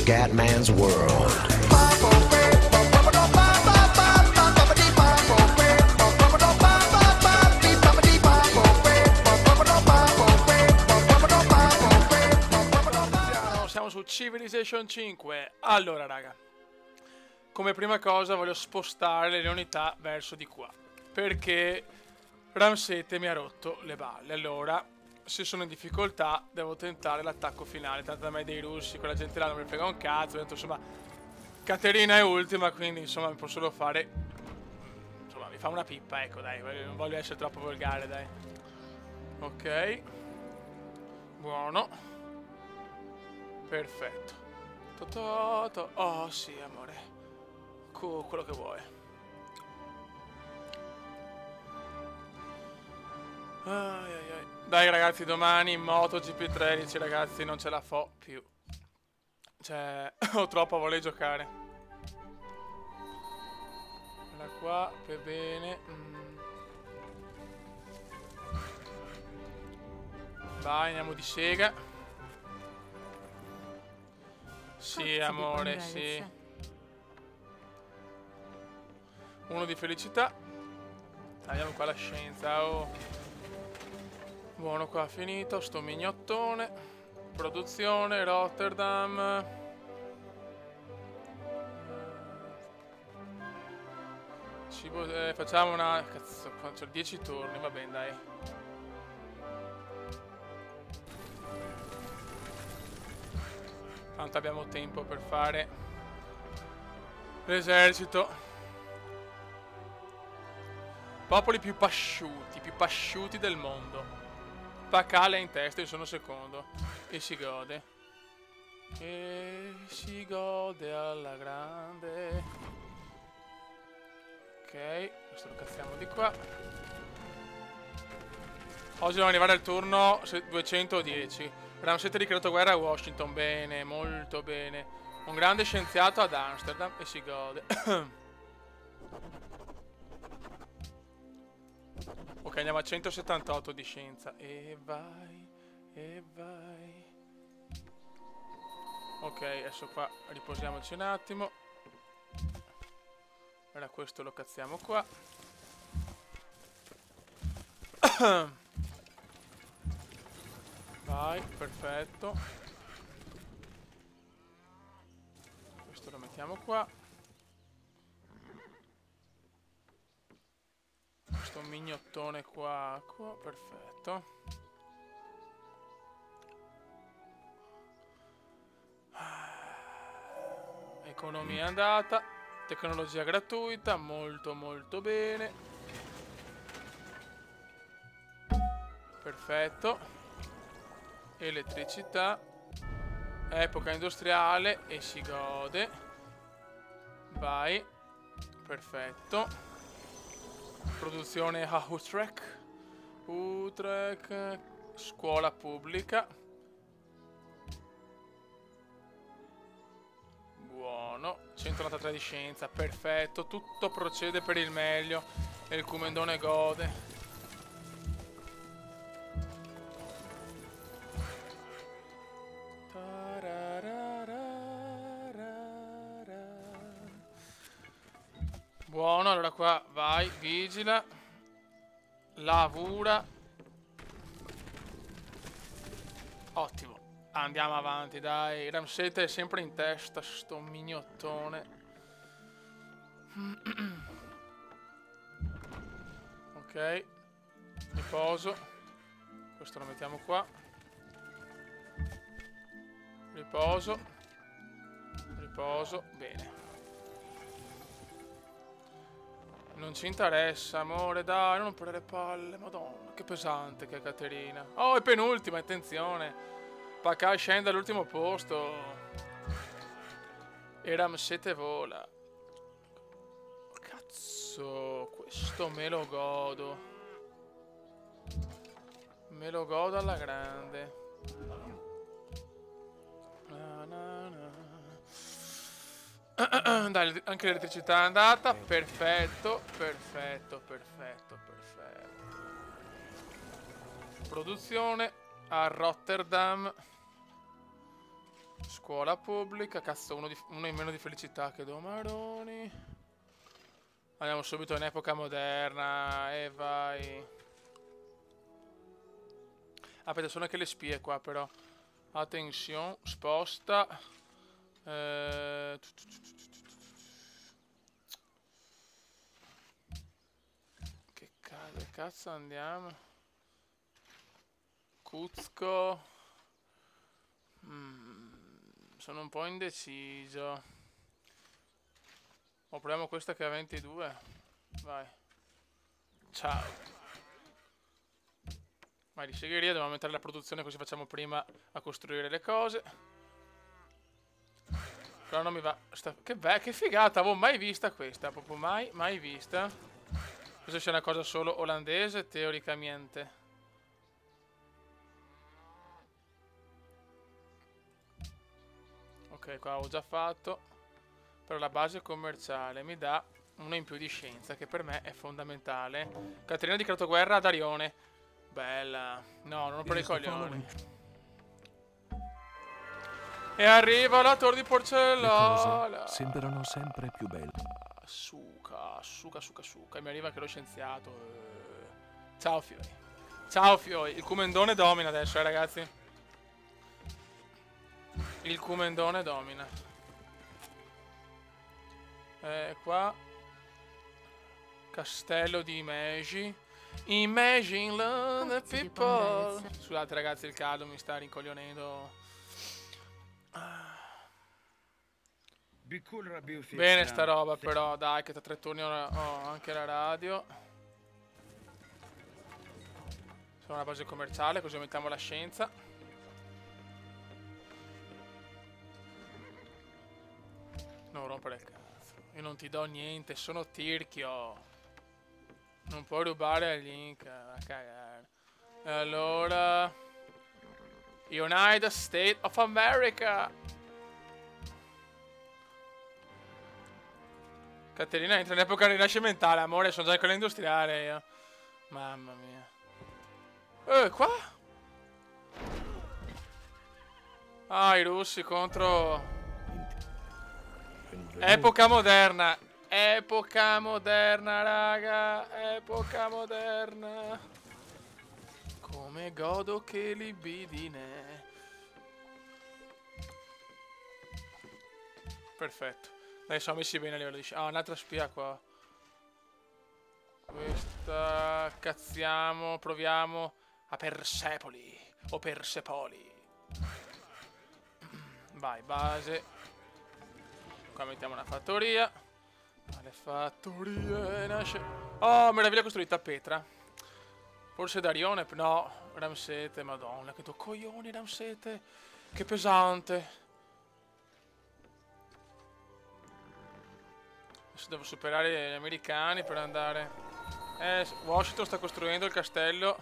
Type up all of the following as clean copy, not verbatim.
Scatman's World. Siamo su Civilization 5. Allora raga, come prima cosa voglio spostare le unità verso di qua, perché Ramsete mi ha rotto le balle. Allora, se sono in difficoltà devo tentare l'attacco finale. Tanto da me dei russi, quella gente là non mi frega un cazzo. Ho detto, insomma, Caterina è ultima, quindi insomma mi posso solo fare, insomma mi fa una pippa, ecco dai, non voglio essere troppo volgare, dai. Ok, buono, perfetto. Oh sì amore, quello che vuoi. Ai ai ai. Dai ragazzi, domani in MotoGP 13 ragazzi non ce la fo più. Cioè, ho troppa voglia di giocare. Da qua, per bene. Vai, andiamo di sega. Sì, amore, sì. Uno di felicità. Tagliamo qua la scienza, oh. Buono, qua finito, sto mignottone. Produzione, Rotterdam. Cibo, facciamo una... Cazzo, faccio 10 turni, va bene, dai. Tanto abbiamo tempo per fare l'esercito. Popoli più pasciuti del mondo. Pacale è in testa, io sono secondo. E si gode. E si gode alla grande. Ok, questo lo cazziamo di qua. Oggi devo arrivare al turno 210. Ramsete ha dichiarato guerra a Washington. Bene, molto bene. Un grande scienziato ad Amsterdam e si gode. Ok, andiamo a 178 di scienza. E vai, e vai. Ok, adesso qua riposiamoci un attimo. Ora questo lo cazziamo qua. Vai, perfetto. Questo lo mettiamo qua. Questo mignottone qua, perfetto. Economia andata. Tecnologia gratuita, molto molto bene. Perfetto. Elettricità. Epoca industriale e si gode. Vai. Perfetto. Produzione a Utrecht. Utrecht. Scuola pubblica. Buono. 193 di scienza. Perfetto. Tutto procede per il meglio. E il Cumendone gode. Buono, allora qua vai, vigila. Lavura. Ottimo. Andiamo avanti, dai. Ramsete è sempre in testa, sto mignottone. Ok. Riposo. Questo lo mettiamo qua. Riposo. Riposo. Bene. Non ci interessa, amore, dai, non rompere le palle. Madonna, che pesante che è Caterina. Oh, è penultima, attenzione. Pacà scende all'ultimo posto. E Ramsete vola. Cazzo, questo me lo godo. Me lo godo alla grande. Dai, anche l'elettricità è andata. Perfetto, perfetto, perfetto, perfetto. Produzione a Rotterdam. Scuola pubblica. Cazzo, uno in meno di felicità che domaroni. Andiamo subito in epoca moderna. E vai. Aspetta, sono anche le spie qua però. Attenzione, sposta. Che cazzo andiamo? Cuzco. Sono un po' indeciso. O proviamo questa che ha 22. Vai. Ciao. Vai di segheria, dobbiamo aumentare la produzione così facciamo prima a costruire le cose. Però non mi va. Che figata, avevo mai vista questa, proprio mai vista. Questa sia una cosa solo olandese, teoricamente. Ok, qua ho già fatto. Però la base commerciale mi dà uno in più di scienza, che per me è fondamentale. Caterina ha dichiarato guerra ad Arione. Bella. No, non ho per i coglioni. E arriva la torre di porcellana. Le cose sembrano sempre più belle. Suca. E mi arriva anche lo scienziato. Ciao fioi. Ciao fioi. Il Cumendone domina adesso, ragazzi. Il Cumendone domina. Qua. Castello di Imagi. Imagine the people. Scusate ragazzi, il caldo mi sta rincoglionendo. Bene sta roba però, dai, che tra 3 turni ho anche la radio. Sono una base commerciale, così aumentiamo la scienza. Non rompere il cazzo. Io non ti do niente, sono tirchio. Non puoi rubare agli Inca, a cagare. E allora... United States of America! Caterina entra in epoca rinascimentale, amore, sono già in quella industriale io. Mamma mia. Qua? Ah, i russi contro... Epoca moderna. Epoca moderna, raga. Epoca moderna. Come godo che libidine. Perfetto. Dai, siamo messi bene a livello di... Ah, un'altra spia qua. Questa... Cazziamo, proviamo a Persepoli. O Persepoli. Vai, base. Qua mettiamo una fattoria. Le fattorie nasce... Oh, meraviglia costruita a Petra. Forse Darione... No, Ramsete, madonna, che coglioni Ramsete. Che pesante. Adesso devo superare gli americani per andare... Washington sta costruendo il castello.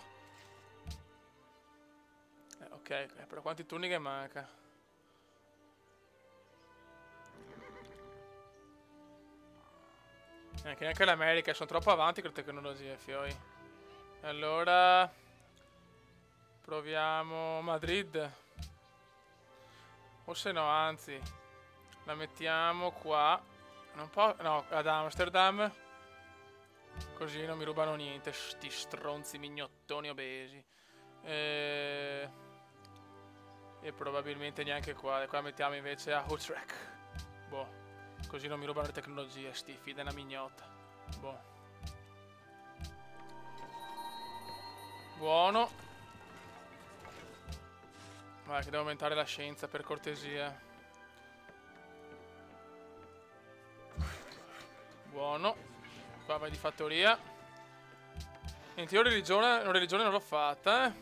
Ok, però quanti turni che manca? Neanche l'America, sono troppo avanti con le tecnologie, fioi. Allora... Proviamo Madrid. O se no, anzi... La mettiamo qua. Non po'... No, ad Amsterdam. Così non mi rubano niente, sti stronzi mignottoni obesi. E probabilmente neanche qua. E qua mettiamo invece a Utrecht. Boh. Così non mi rubano le tecnologie, sti figli della mignotta. Boh. Buono. Vai, che devo aumentare la scienza per cortesia. Buono. Qua vai di fattoria. In teoria religione non l'ho fatta, eh.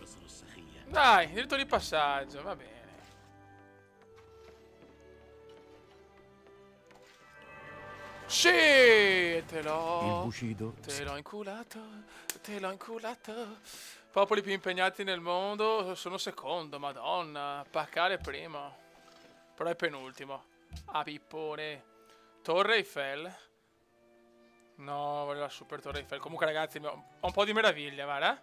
Dai, diritto di passaggio, va bene. Sì, te l'ho inculato, te l'ho inculato. Popoli più impegnati nel mondo sono secondo, madonna. Paccare primo. Però è penultimo. Ah, pippone. Torre Eiffel. No, voglio la super Torre Eiffel. Comunque ragazzi, ho un po' di meraviglia, guarda.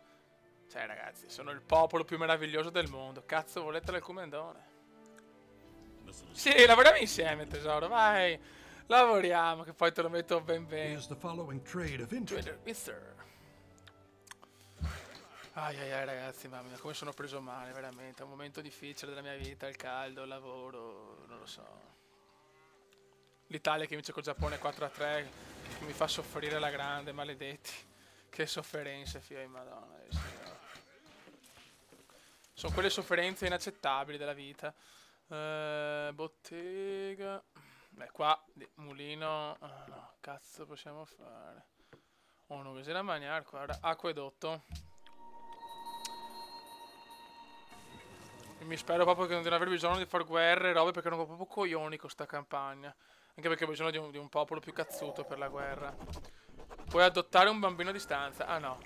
Cioè ragazzi, sono il popolo più meraviglioso del mondo. Cazzo volete del Cumendone? Sì, lavoriamo insieme, tesoro, vai. Lavoriamo, che poi te lo metto ben bene. Is the following trade of interest? Trader Mister. Ai ai ai ragazzi, mamma mia, come sono preso male, veramente. È un momento difficile della mia vita, il caldo, il lavoro, non lo so. L'Italia che vince col Giappone 4-3, che mi fa soffrire la grande, maledetti. Che sofferenze, figlio di Madonna. Signore. Sono quelle sofferenze inaccettabili della vita. Bottega. Beh, qua, mulino. No, cazzo possiamo fare? Uno così da mangiare, guarda. Acquedotto. Mi spero proprio che non devo aver bisogno di far guerre e robe perché non ho proprio coglioni con sta campagna. Anche perché ho bisogno di un popolo più cazzuto per la guerra. Puoi adottare un bambino a distanza. Ah no.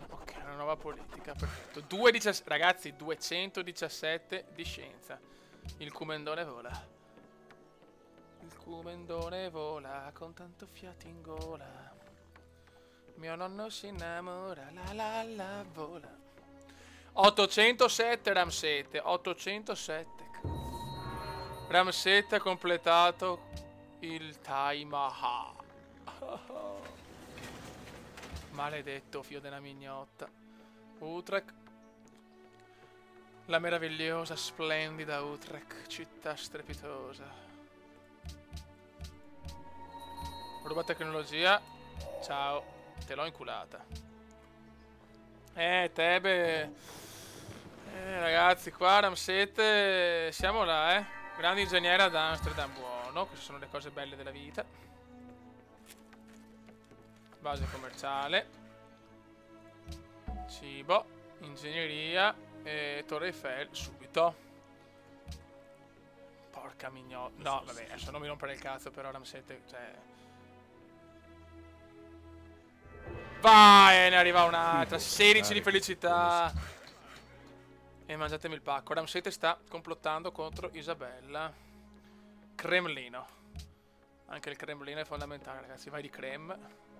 Ok, una nuova politica. Perfetto. Ragazzi, 217 di scienza. Il cumendone vola. Il cumendone vola con tanto fiato in gola. Mio nonno si innamora. La la la vola. 807 Ramsete. 807. Ramsete ha completato il Taj Mahal. Maledetto figlio della mignotta. Utrecht. La meravigliosa, splendida Utrecht, città strepitosa. Ruba tecnologia. Ciao, te l'ho inculata. Tebe. Ragazzi, qua Ramsete siamo là, Grande ingegnere ad Amsterdam, buono. Queste sono le cose belle della vita. Base commerciale. Cibo. Ingegneria. E Torre Eiffel, subito. Porca mignotta. No, vabbè, adesso non mi rompere il cazzo, però Ramsete, cioè... Vai, ne arriva un'altra. 16 di felicità. E mangiatemi il pacco. Ramsete sta complottando contro Isabella. Cremlino. Anche il Cremlino è fondamentale, ragazzi. Vai di creme.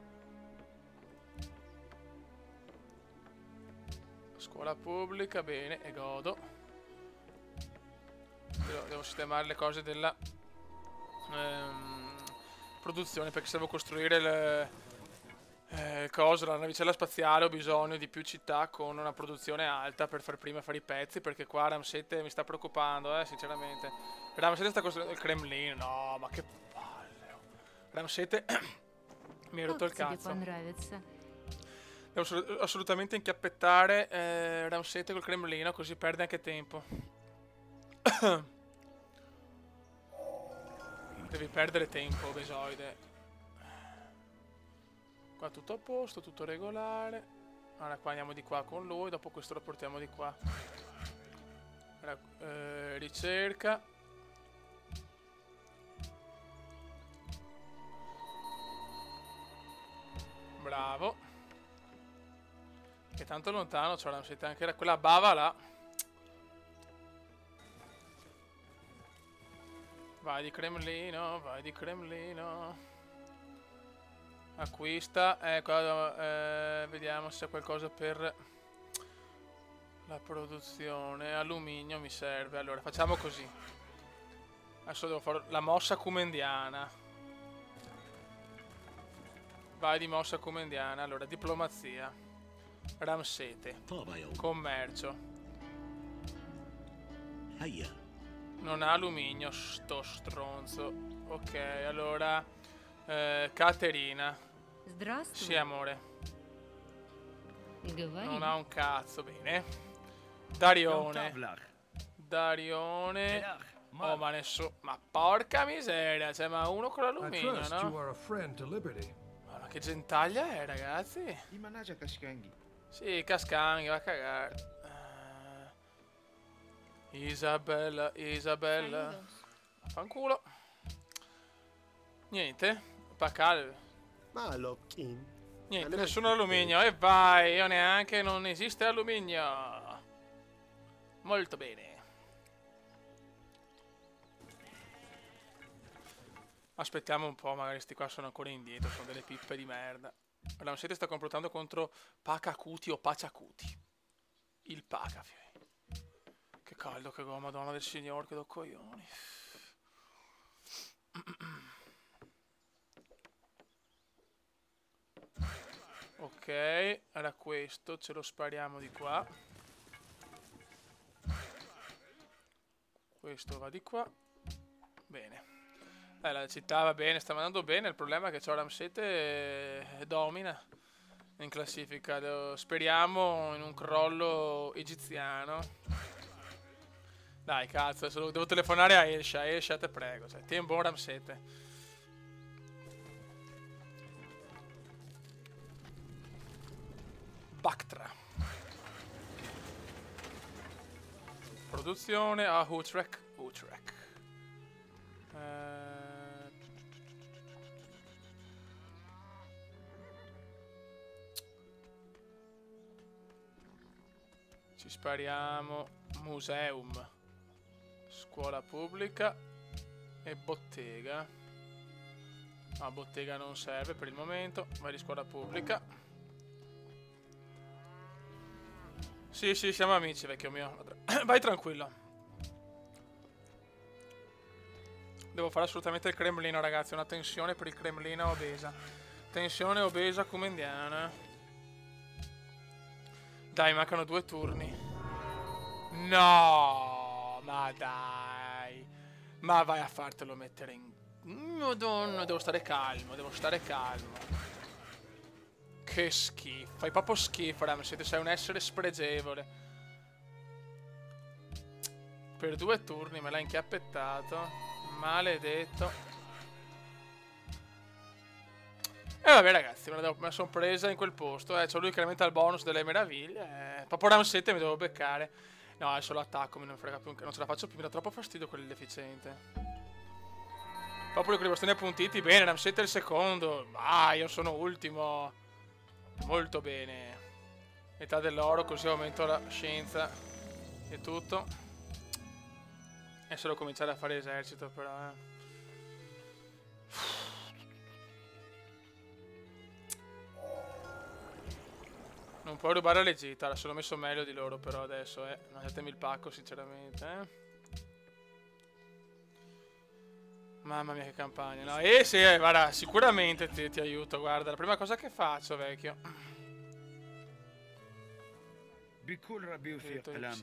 Scuola pubblica, bene, e godo. Devo sistemare le cose della produzione, perché se devo costruire la navicella spaziale ho bisogno di più città con una produzione alta per far prima fare i pezzi, perché qua Ramsete mi sta preoccupando, sinceramente. Ramsete sta costruendo il Cremlino, no, ma che palle. Ramsete mi ha rotto il cazzo. Devo assolutamente inchiappettare Ramsete col Cremlino, così perde anche tempo. Devi perdere tempo, Besoide. Qua tutto a posto, tutto regolare. Allora qua andiamo di qua con lui, dopo questo lo portiamo di qua. Allora, ricerca. Bravo. Che tanto lontano c'è Ramsete, anche quella bava là. Vai di Cremlino, vai di Cremlino. Acquista, qua, vediamo se c'è qualcosa per la produzione. Alluminio mi serve. Allora facciamo così. Adesso devo fare la mossa cumendiana. Vai di mossa cumendiana. Allora, diplomazia. Ramsete. Commercio. Non ha alluminio, sto stronzo. Ok, allora... Caterina. Sì, amore. Non ha un cazzo, bene. Darione. Darione. Oh, ma nessuno... Ma porca miseria, cioè, ma uno con l'alluminio, no? Ma che gentaglia è, ragazzi? Sì, Cascanghi, va a cagare. Isabella, Isabella. Fanculo. Niente. Pacale. Niente, nessun alluminio. E vai, io neanche, non esiste alluminio. Molto bene. Aspettiamo un po', magari sti qua sono ancora indietro, sono delle pippe di merda. Ramsete sta complottando contro Pacacuti o Paciacuti. Il Paca, Che caldo che ho, madonna del signor, che do coglioni. Ok, era questo, ce lo spariamo di qua. Questo va di qua. Bene. La città va bene, sta andando bene, il problema è che c'ho Ramsete domina in classifica. Speriamo in un crollo egiziano. Dai, cazzo, adesso devo telefonare a Elsha. Elsha, te prego. Cioè, tieni buon Ramsete. Bactra. Produzione a Utrecht. Utrecht. Ci spariamo. Museum. Scuola pubblica. E bottega. No, bottega non serve per il momento. Vai di scuola pubblica. Sì, sì, siamo amici, vecchio mio. Vai tranquillo. Devo fare assolutamente il Cremlino, ragazzi. Una tensione per il Cremlino obesa. Tensione obesa comendiana. Dai, mancano 2 turni. No, ma dai. Ma vai a fartelo mettere in... Madonna, devo stare calmo, devo stare calmo. Che schifo, fai proprio schifo, Ramsete, sei un essere spregevole. Per 2 turni me l'ha inchiappettato. Maledetto. E vabbè ragazzi, me la sono presa in quel posto. C'ho lui che aumenta il bonus delle meraviglie. Proprio Ramsete mi devo beccare. No, adesso lo attacco, mi non frega più. Non ce la faccio più, mi dà troppo fastidio quel deficiente. Proprio con i bastoni appuntiti. Bene, Ramsete è il secondo. Ah, io sono ultimo. Molto bene. Metà dell'oro, così aumento la scienza e tutto. E solo cominciare a fare esercito però, Non puoi rubare le gita, sono messo meglio di loro però adesso, Lasciatemi il pacco sinceramente, Mamma mia che campagna, no? Sì, guarda, sicuramente ti aiuto, guarda, la prima cosa che faccio, vecchio. Sì,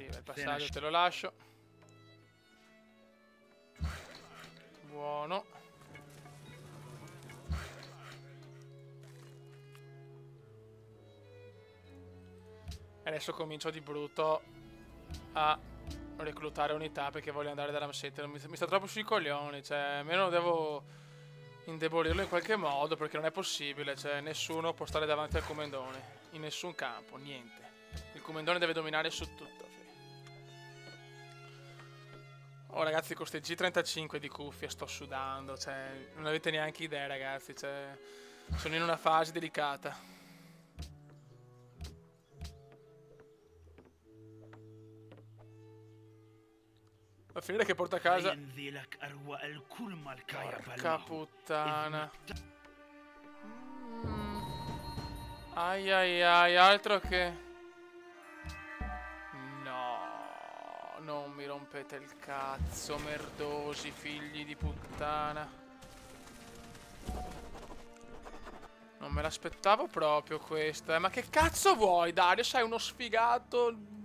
il passaggio te lo lascio. Buono. E adesso comincio di brutto a reclutare unità perché voglio andare da Ramsete. Mi sta troppo sui coglioni, cioè almeno devo indebolirlo in qualche modo perché non è possibile, cioè nessuno può stare davanti al comendone, in nessun campo, niente. Il comendone deve dominare su tutto. Oh ragazzi, con ste G35 di cuffia sto sudando, cioè non avete neanche idea ragazzi, cioè sono in una fase delicata. Va a finire che porta a casa... Porca puttana. Ai ai ai, altro che... No, non mi rompete il cazzo, merdosi figli di puttana. Non me l'aspettavo proprio questa, Ma che cazzo vuoi, Dario? Sei uno sfigato...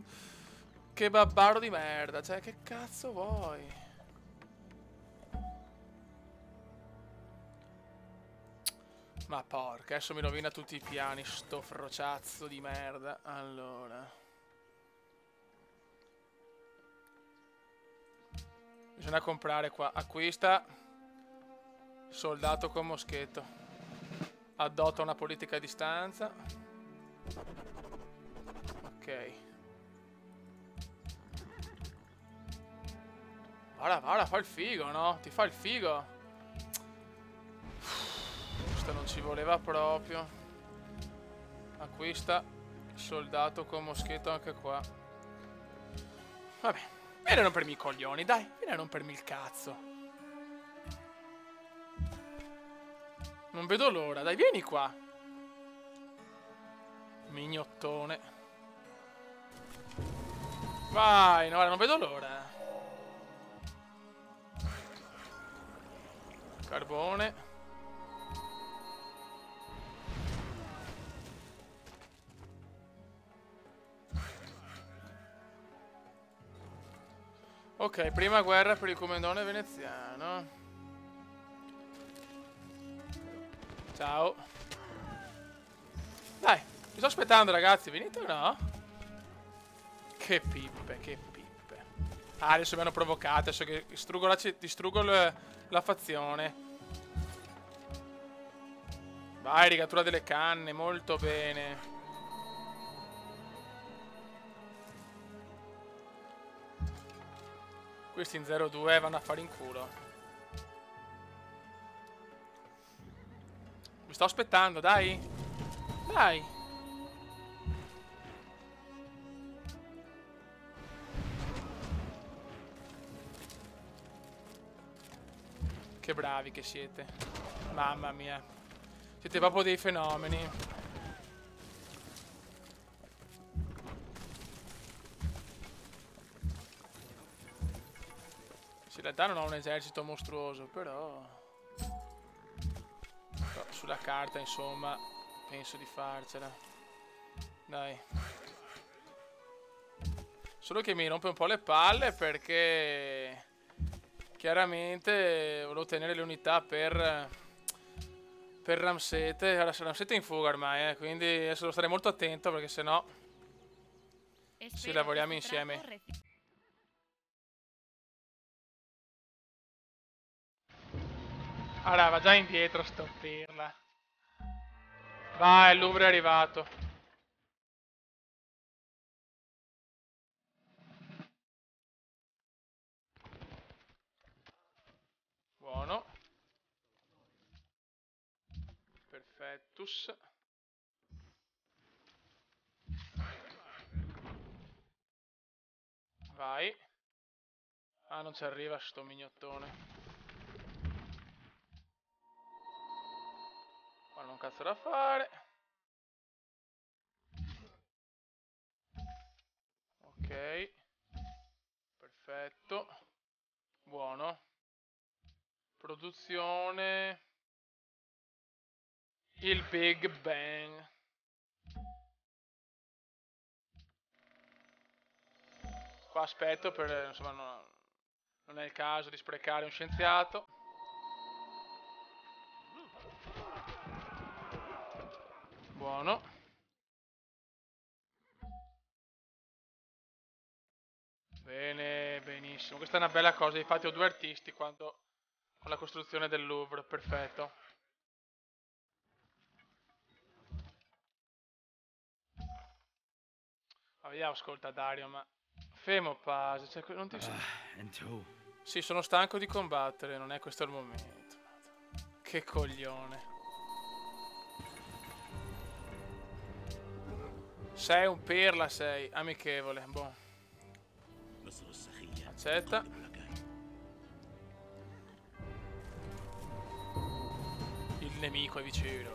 Che babbardo di merda, cioè che cazzo vuoi? Ma porca, adesso mi rovina tutti i piani, sto frociazzo di merda. Allora. Bisogna comprare qua. Acquista. Soldato con moschetto. Adotta una politica a distanza. Ok. Guarda, fa il figo, no? Ti fa il figo. Questo non ci voleva proprio. Acquista soldato con moschetto anche qua. Vabbè, vieni a rompermi i coglioni, dai. Vieni a rompermi il cazzo. Non vedo l'ora, dai, vieni qua. Mignottone. Vai, no, guarda, non vedo l'ora. Carbone. Ok, prima guerra per il comandone veneziano. Ciao. Dai, mi sto aspettando ragazzi, venite o no? Che pippe, che pippe. Ah, adesso mi hanno provocato, adesso che distruggo la fazione. Vai, rigattura delle canne, molto bene. Questi in 0-2 vanno a fare in culo. Mi sto aspettando, dai. Dai. Che bravi che siete. Mamma mia. Siete proprio dei fenomeni. Sì, in realtà non ho un esercito mostruoso, però sulla carta, insomma, penso di farcela. Dai. Solo che mi rompe un po' le palle perché chiaramente volevo tenere le unità per Ramsete. Ramsete è in fuga ormai, quindi adesso devo stare molto attento perché sennò ci lavoriamo insieme. Allora, va già indietro sto pirla. Vai, il Louvre è arrivato. Buono. Perfettus. Vai. Ah, non ci arriva sto mignottone. Ma non cazzo da fare. Ok. Perfetto. Buono. Produzione. Il Big Bang. Qua aspetto per, insomma, non è il caso di sprecare un scienziato. Buono. Bene, benissimo. Questa è una bella cosa. Infatti ho due artisti quando con la costruzione del Louvre. Perfetto. Ma vediamo, ascolta Dario, ma fermo pace, cioè, non ti... Sì, sono stanco di combattere, non è questo il momento. Che coglione. Sei un pirla, sei. Amichevole, boh. Accetta. Il nemico è vicino.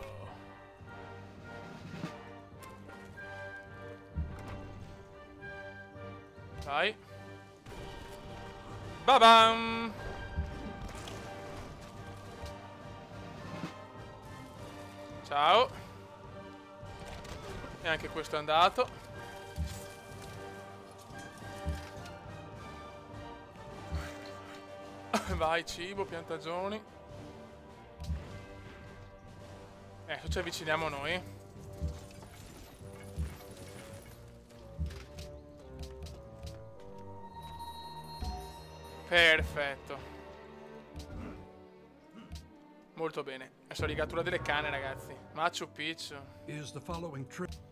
Vai. Babam! Ciao. E anche questo è andato. Vai, cibo, piantagioni. Adesso ci avviciniamo noi. Perfetto. Molto bene. Adesso rigattura delle canne, ragazzi. Machu Picchu. Is the following trip?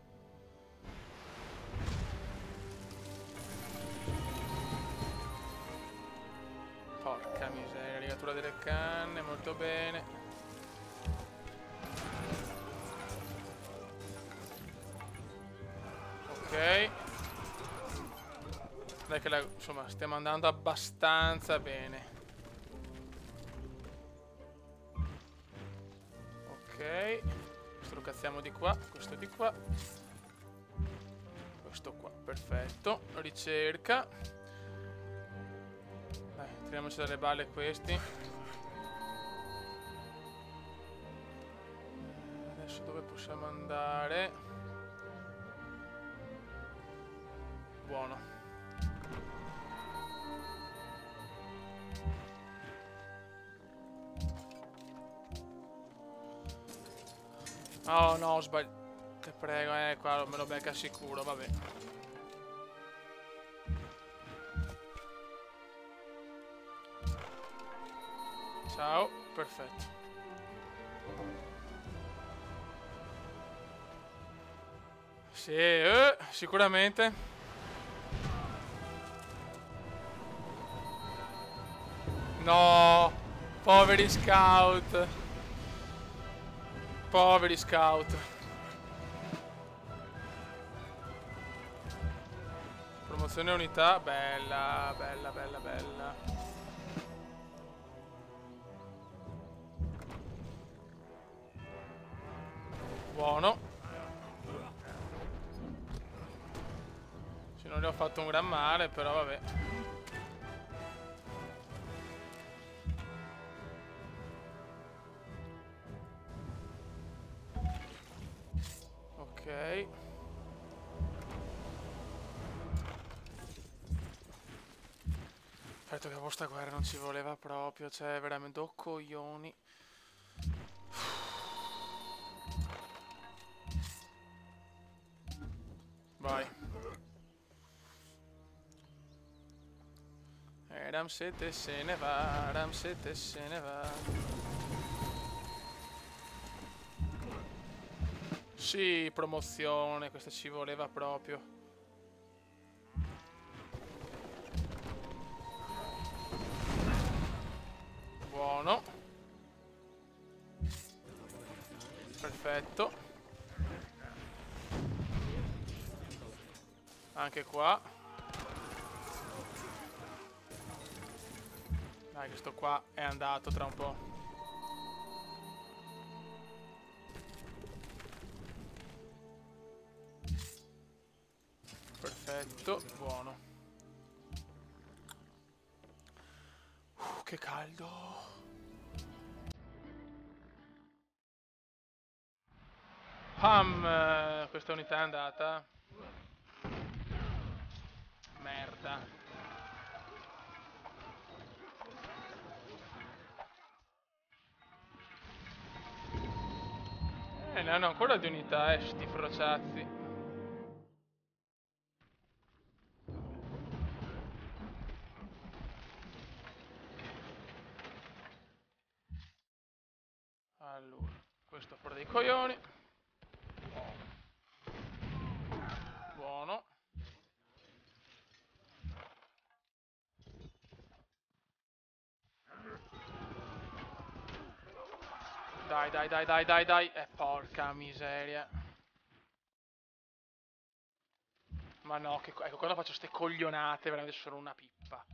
Porca miseria, rigattura delle canne, molto bene. Ok. Dai che insomma stiamo andando abbastanza bene. Ok. Questo lo cazziamo di qua, questo di qua. questo qua, perfetto. Ricerca. Dai, tiriamoci dalle balle questi. Adesso dove possiamo andare? Buono. Oh no, ho sbagliato. Te prego, qua me lo becca sicuro, vabbè. Ciao, perfetto. Sì, sicuramente. No, poveri scout. Poveri scout. Promozione unità, bella, bella, bella, bella. Buono. Se non gli ho fatto un gran male, però vabbè. Ok. Certo che questa guerra non ci voleva proprio, cioè veramente oh coglioni. Vai. Ramsete se ne va, Ramsete se ne va. Sì, promozione, questa ci voleva proprio. Buono. Perfetto. Anche qua. Dai, questo qua è andato tra un po'. Perfetto, buono. Che caldo. Pam! Questa unità è andata. Merda. Ne hanno ancora di unità, sti frociazzi. Allora, questo fuori dei coglioni. Buono. Dai, dai, dai, dai, dai, dai. Porca miseria. Ma no, che, ecco, quando faccio ste coglionate, veramente sono una pippa.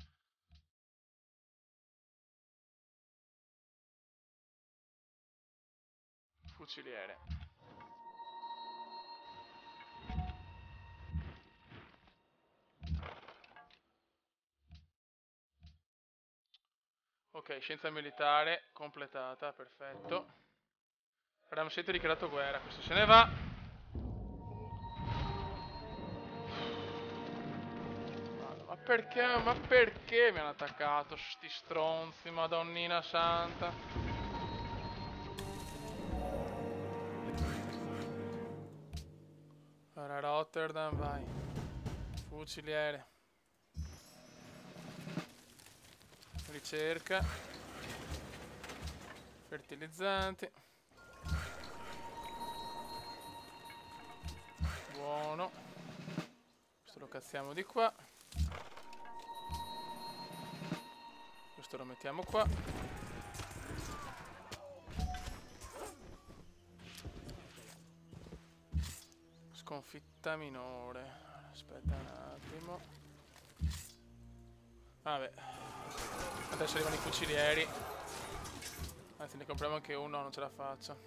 Fuciliere. Ok, scienza militare completata, perfetto. Ramsete dichiarato guerra, questo se ne va. Ma perché mi hanno attaccato sti stronzi, madonnina santa? Ora Rotterdam, vai. Fuciliere. Ricerca. Fertilizzanti. Buono. Questo lo cazziamo di qua. Questo lo mettiamo qua. Sconfitta minore. Aspetta un attimo. Vabbè. Adesso arrivano i fucilieri. Anzi, ne compriamo anche uno, non ce la faccio.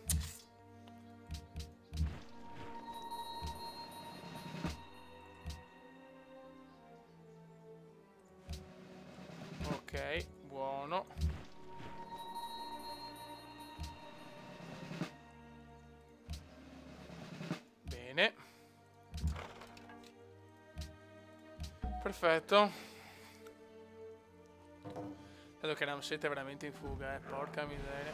Ok, buono. Bene. Perfetto. Vedo che Ramset è veramente in fuga, porca miseria.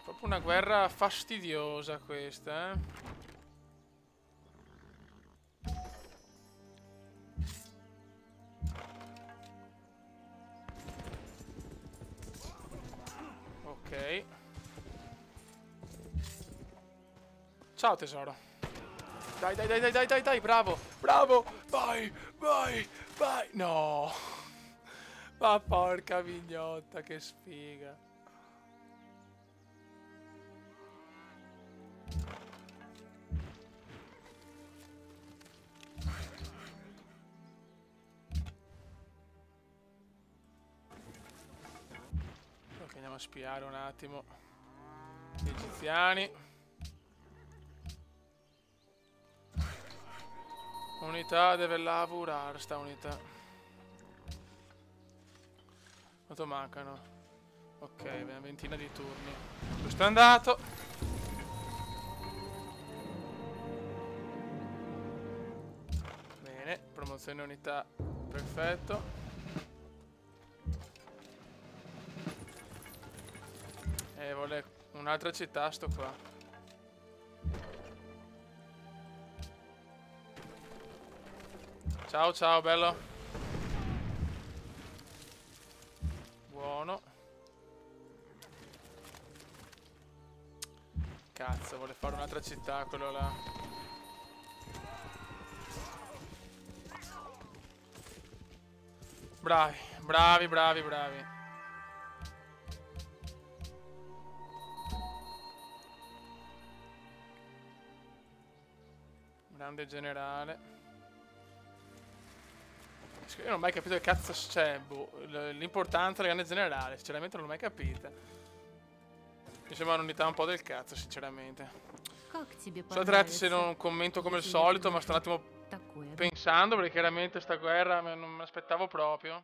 Proprio una guerra fastidiosa questa, Ok. Ciao tesoro. Dai, dai, dai, dai, dai, dai, dai, bravo, bravo, vai, vai, vai. No. Ma porca mignotta, che sfiga. Ok, andiamo a spiare un attimo gli egiziani. Unità deve lavorare, sta unità. Quanto mancano? Ok, una ventina di turni. Questo è andato. Bene, promozione unità, perfetto. E vuole un'altra città sto qua. Ciao ciao bello. Buono. Cazzo, vuole fare un'altra città quello là. Bravi, bravi, bravi, bravi. Grande generale. Io non ho mai capito che cazzo c'è, boh, l'importanza del grande generale, sinceramente non l'ho mai capita. Mi sembra un'unità un po' del cazzo, sinceramente. Scusate se non commento come al solito, ma sto un attimo pensando, perché chiaramente sta guerra non me l'aspettavo proprio.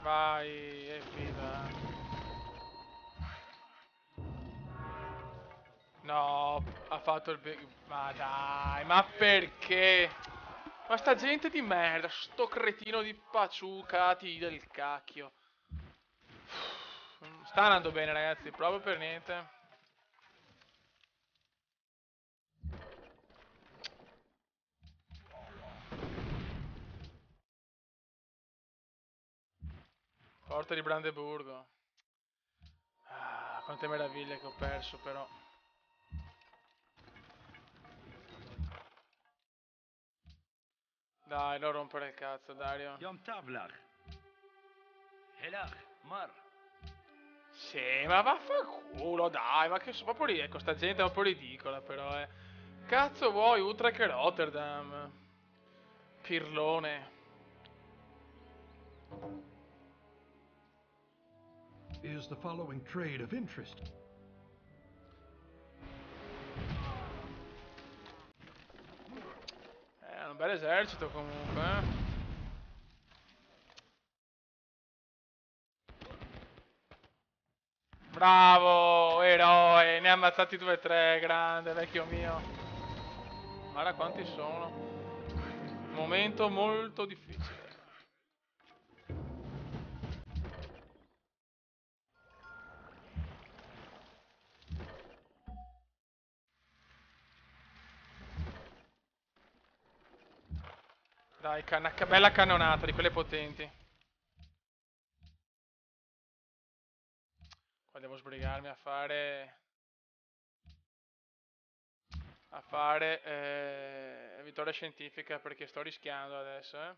Vai, evviva. No, ha fatto il ma dai, ma perché? Ma sta gente di merda, sto cretino di paciucati del cacchio. Sta andando bene ragazzi, proprio per niente. Porta di Brandeburgo. Ah, quante meraviglie che ho perso però. Dai, non rompere il cazzo, Dario. Sì, ma vaffanculo, dai, ma che sono proprio ecco, sta gente è un po' ridicola però, Cazzo vuoi, Utrecht e Rotterdam? Pirlone. Is the following trade of interest? È un bel esercito comunque, Bravo, eroe, ne ha ammazzati 2 o 3, grande, vecchio mio. Guarda quanti sono. Momento molto difficile. Dai, bella cannonata di quelle potenti. Qua devo sbrigarmi a fare... vittoria scientifica perché sto rischiando adesso,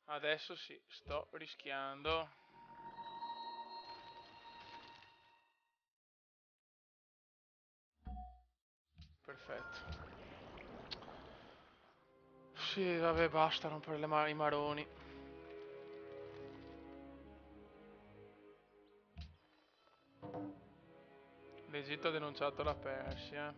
Adesso sì, sto rischiando. Perfetto. Sì, vabbè, basta rompere i maroni. L'Egitto ha denunciato la Persia.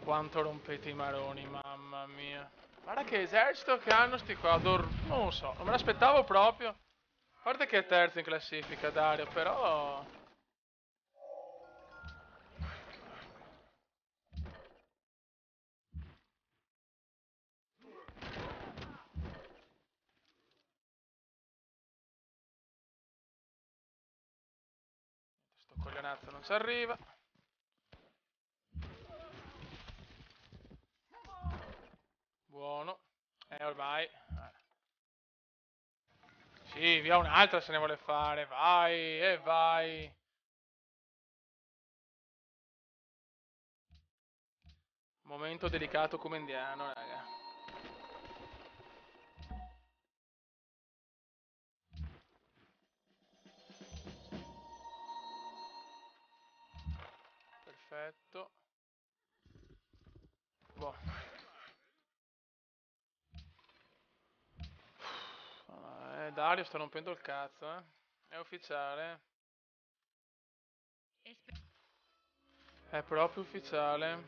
Quanto rompete i maroni, mamma mia. Guarda che esercito che hanno sti qua. Non lo so, non me l'aspettavo proprio. A parte che è terzo in classifica Dario, però... Sto coglionazzo non ci arriva. Buono. Ormai. Sì, via un'altra se ne vuole fare. Vai, e vai. Momento delicato come indiano, raga. Perfetto. Boh. Dario sta rompendo il cazzo, eh. È ufficiale. È proprio ufficiale.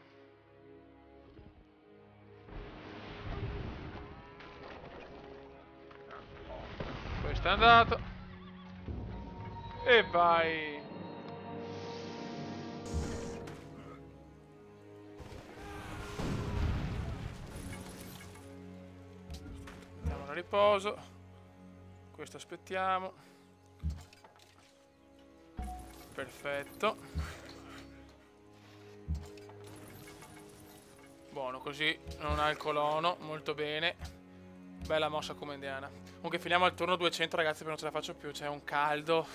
Questo è andato. E vai. Andiamo a riposo. Questo aspettiamo. Perfetto. Buono, così non ha il colono. Molto bene. Bella mossa come indiana. Comunque finiamo al turno 200 ragazzi, perché non ce la faccio più. C'è un caldo.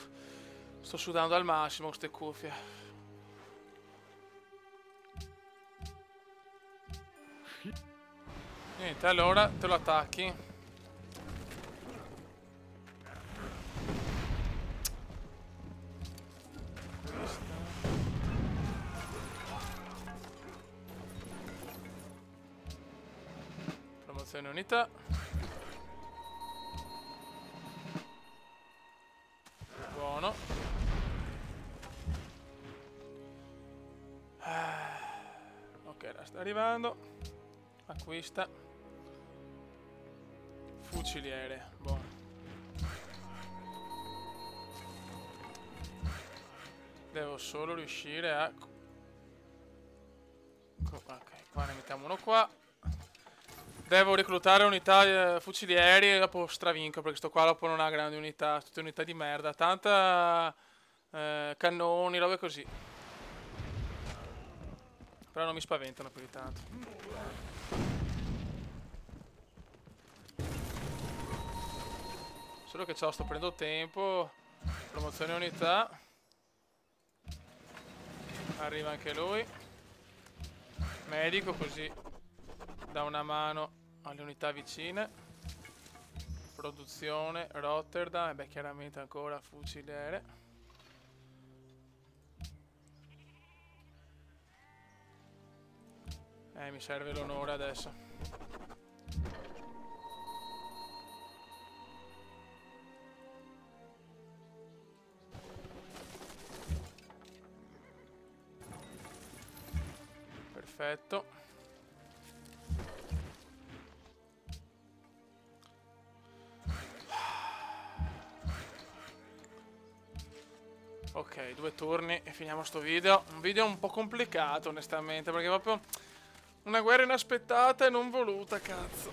Sto sudando al massimo con queste cuffie. Niente, allora te lo attacchi. Promozione unità. Buono. Ok, la sta arrivando. Acquista. Fuciliere. Buono. Devo solo riuscire a... Ok, qua ne mettiamo uno qua. Devo reclutare unità fucilieri e dopo stravinco, perché sto qua dopo non ha grandi unità, tutte unità di merda. Tanta cannoni, robe così. Però non mi spaventano più di tanto. Solo che sto prendendo tempo. Promozione unità. Arriva anche lui. Medico, così dà una mano alle unità vicine. Produzione, Rotterdam, e beh chiaramente ancora fuciliere. Mi serve l'onore adesso. Perfetto. Ok, 2 turni e finiamo sto video. Un video un po' complicato onestamente, perché è proprio una guerra inaspettata e non voluta, cazzo.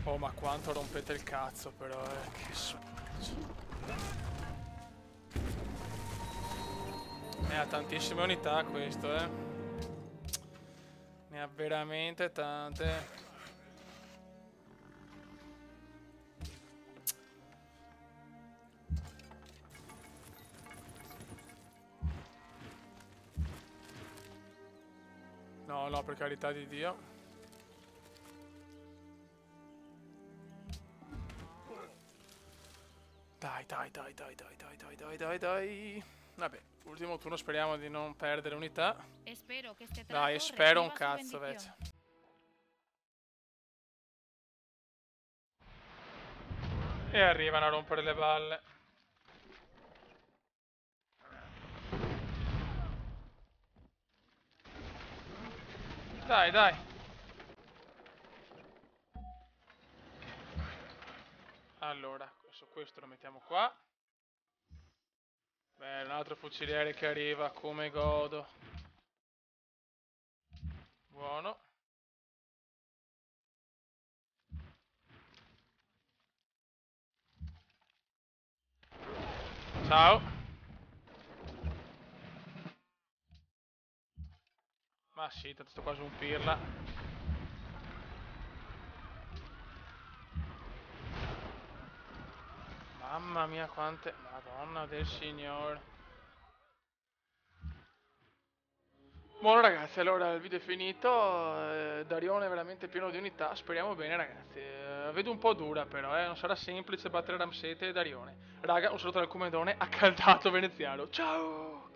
Oh, ma quanto rompete il cazzo però, che spaccio. Ne ha tantissime unità questo, Ne ha veramente tante. No, no, per carità di Dio. Dai, dai, dai, dai, dai, dai, dai, dai, dai, dai. Vabbè, ultimo turno, speriamo di non perdere unità. Dai, spero un cazzo invece. E arrivano a rompere le balle. Dai, dai. Allora, questo lo mettiamo qua. Beh, un altro fuciliere che arriva, come godo. Buono. Ciao. Ma sì, tanto sto quasi un pirla. Mamma mia quante... Madonna del Signore. Buono ragazzi, allora il video è finito, Darione è veramente pieno di unità, speriamo bene ragazzi, vedo un po' dura però, non sarà semplice battere Ramsete e Darione. Raga, un saluto dal Comedone accaldato veneziano, ciao!